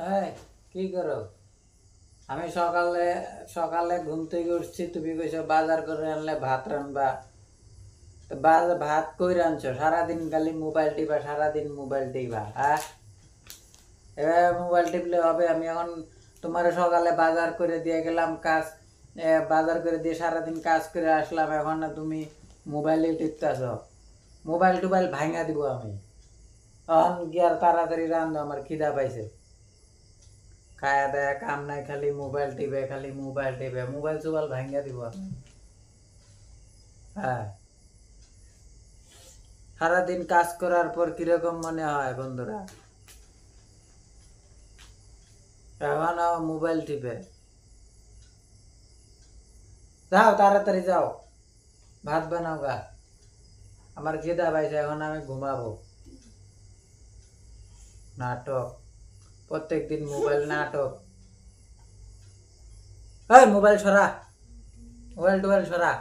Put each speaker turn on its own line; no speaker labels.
এই কি করো? আমি সকালে সকালে ঘুম থেকে উঠছি, তুমি কইছো বাজার করে আনলে ভাত রানবা। তো ভাত কই রানছো? সারাদিন খালি মোবাইল টিপা, সারাদিন মোবাইল টিপা, হ্যাঁ? এবার মোবাইল টিপলে হবে? আমি এখন তোমার সকালে বাজার করে দিয়ে গেলাম, কাজ বাজার করে দিয়ে সারাদিন কাজ করে আসলাম, এখন না তুমি মোবাইলে টিপতেছ? মোবাইল টোবাইল ভাঙা দিব আমি। এখন কি আর তাড়াতাড়ি রান্ধো, আমার খিদা পাইছে। খায়া দায়া কাম নাই, খালি মোবাইল টিপে, খালি মোবাইল টিপে, মোবাইল চোবাইল ভাঙ্গা দিব আমি। হ্যাঁ, সারাদিন কাজ করার পর কিরকম মনে হয় বন্ধুরা? এখন মোবাইল টিপে। যাও তাড়াতাড়ি যাও, ভাত বানাও গা, আমার খিদা পাইছে, এখন আমি ঘুমাবো। নাটক, প্রত্যেক দিন মোবাইল নাটক। এই মোবাইল সরা, মোবাইল টোবাইল সরা।